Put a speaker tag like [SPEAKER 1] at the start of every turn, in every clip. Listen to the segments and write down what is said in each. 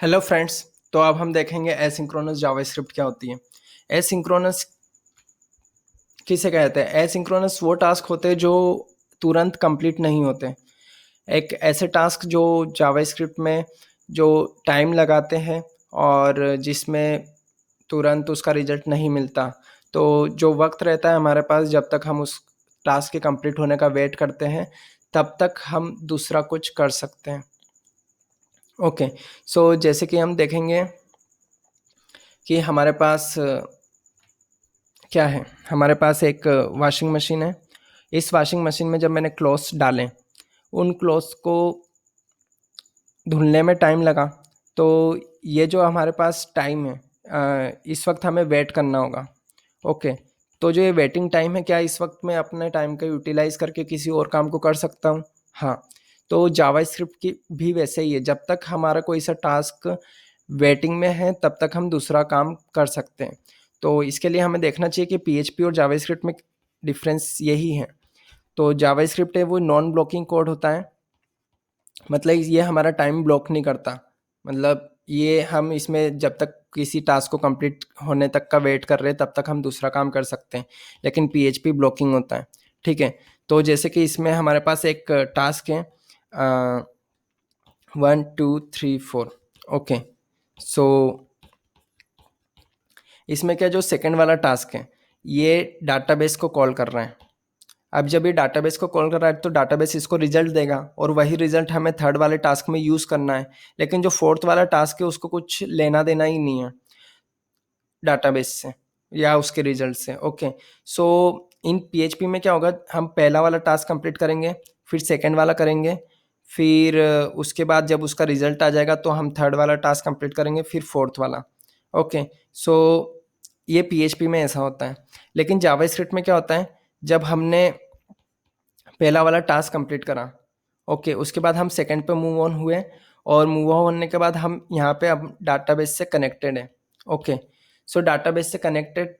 [SPEAKER 1] Hello friends. तो अब हम देखेंगे एसिंक्रोनस जावास्क्रिप्ट क्या होती है। एसिंक्रोनस किसे कहते हैं? एसिंक्रोनस वो टास्क होते हैं जो तुरंत कंप्लीट नहीं होते। एक ऐसे टास्क जो जावास्क्रिप्ट में जो टाइम लगाते हैं और जिसमें तुरंत उसका रिजल्ट नहीं मिलता। तो जो वक्त रहता है हमारे पास, जब तक हम उस टास्क के कंप्लीट होने का वेट करते हैं, तब तक हम दूसरा कुछ कर सकते हैं। ओके। सो जैसे कि हम देखेंगे कि हमारे पास क्या है। हमारे पास एक वॉशिंग मशीन है। इस वॉशिंग मशीन में जब मैंने क्लॉथ्स डाले, उन क्लॉथ्स को धुलने में टाइम लगा। तो ये जो हमारे पास टाइम है, इस वक्त हमें वेट करना होगा। ओके। तो जो ये वेटिंग टाइम है, क्या इस वक्त मैं अपने टाइम का यूटिलाइज करके किसी और काम को कर सकता हूँ? हाँ। तो जावास्क्रिप्ट की भी वैसे ही है। जब तक हमारा कोई सा टास्क वेटिंग में है, तब तक हम दूसरा काम कर सकते हैं। तो इसके लिए हमें देखना चाहिए कि पीएचपी और जावास्क्रिप्ट में डिफरेंस यही है। तो जावास्क्रिप्ट है वो नॉन ब्लॉकिंग कोड होता है। मतलब ये हमारा टाइम ब्लॉक नहीं करता। मतलब ये हम इसमें जब तक किसी टास्क को कंप्लीट होने तक का वेट कर रहे हैं, तब तक हम दूसरा काम कर सकते हैं। लेकिन पीएचपी ब्लॉकिंग होता है। ठीक है। तो जैसे कि इसमें हमारे पास एक टास्क है 1 2 3 4। ओके। सो इसमें क्या, जो सेकंड वाला टास्क है, ये डाटाबेस को कॉल कर रहा है। अब जब ये डाटाबेस को कॉल कर रहा है, तो डाटाबेस इसको रिजल्ट देगा और वही रिजल्ट हमें थर्ड वाले टास्क में यूज़ करना है। लेकिन जो फोर्थ वाला टास्क है, उसको कुछ लेना देना ही नहीं है डाटाबेस से या उसके रिजल्ट से। ओके। सो इन पीएचपी में क्या होगा, हम पहला वाला टास्क कंप्लीट करेंगे, फिर सेकंड वाला करेंगे, फिर उसके बाद जब उसका रिजल्ट आ जाएगा तो हम थर्ड वाला टास्क कंप्लीट करेंगे, फिर फोर्थ वाला। ओके। सो ये पीएचपी में ऐसा होता है। लेकिन जावास्क्रिप्ट में क्या होता है, जब हमने पहला वाला टास्क कंप्लीट करा, ओके, उसके बाद हम सेकंड पे मूव ऑन हुए, और मूव ऑन होने के बाद हम यहाँ पे अब डाटाबेस से कनेक्टेड है। ओके। सो डाटाबेस से कनेक्टेड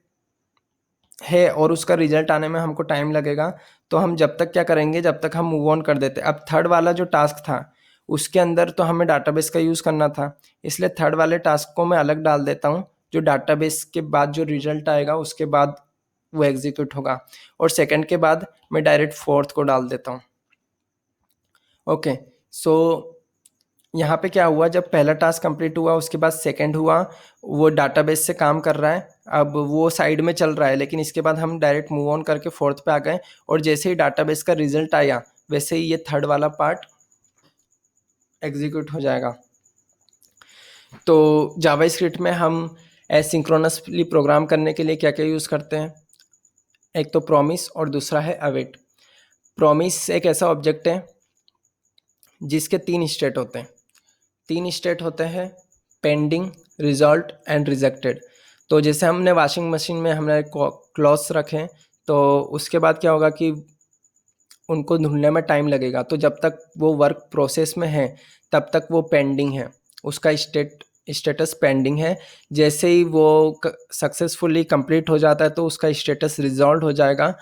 [SPEAKER 1] है और उसका रिजल्ट आने में हमको टाइम लगेगा। तो हम जब तक क्या करेंगे, जब तक हम मूव ऑन कर देते। अब थर्ड वाला जो टास्क था, उसके अंदर तो हमें डाटाबेस का यूज़ करना था, इसलिए थर्ड वाले टास्क को मैं अलग डाल देता हूँ। जो डाटाबेस के बाद जो रिजल्ट आएगा, उसके बाद वो एग्जीक्यूट होगा, और सेकंड के बाद मैं डायरेक्ट फोर्थ को डाल देता हूँ। ओके। सो यहाँ पे क्या हुआ, जब पहला टास्क कंप्लीट हुआ, उसके बाद सेकंड हुआ, वो डाटाबेस से काम कर रहा है। अब वो साइड में चल रहा है, लेकिन इसके बाद हम डायरेक्ट मूव ऑन करके फोर्थ पे आ गए, और जैसे ही डाटाबेस का रिजल्ट आया, वैसे ही ये थर्ड वाला पार्ट एग्जीक्यूट हो जाएगा। तो जावास्क्रिप्ट में हम एसिंक्रोनसली प्रोग्राम करने के लिए क्या क्या यूज़ करते हैं? एक तो प्रॉमिस और दूसरा है अवेट। प्रॉमिस एक ऐसा ऑब्जेक्ट है जिसके तीन स्टेट होते हैं। तीन स्टेट होते हैं: पेंडिंग, रिजॉल्ट एंड रिजेक्टेड। तो जैसे हमने वॉशिंग मशीन में हमने क्लॉथ्स रखे, तो उसके बाद क्या होगा कि उनको धुलने में टाइम लगेगा। तो जब तक वो वर्क प्रोसेस में है, तब तक वो पेंडिंग है, उसका स्टेटस पेंडिंग है। जैसे ही वो सक्सेसफुली कंप्लीट हो जाता है, तो उसका स्टेटस रिजॉल्व हो जाएगा।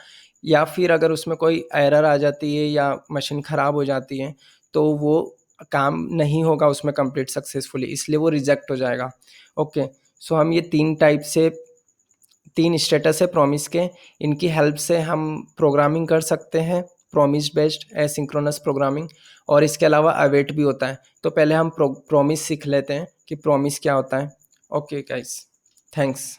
[SPEAKER 1] या फिर अगर उसमें कोई एरर आ जाती है या मशीन ख़राब हो जाती है, तो वो काम नहीं होगा उसमें कंप्लीट सक्सेसफुली, इसलिए वो रिजेक्ट हो जाएगा। ओके। सो हम ये तीन टाइप से, तीन स्टेटस है प्रॉमिस के, इनकी हेल्प से हम प्रोग्रामिंग कर सकते हैं, प्रॉमिस बेस्ड एसिंक्रोनस प्रोग्रामिंग। और इसके अलावा अवेट भी होता है। तो पहले हम प्रॉमिस सीख लेते हैं कि प्रॉमिस क्या होता है। Okay guys, thanks.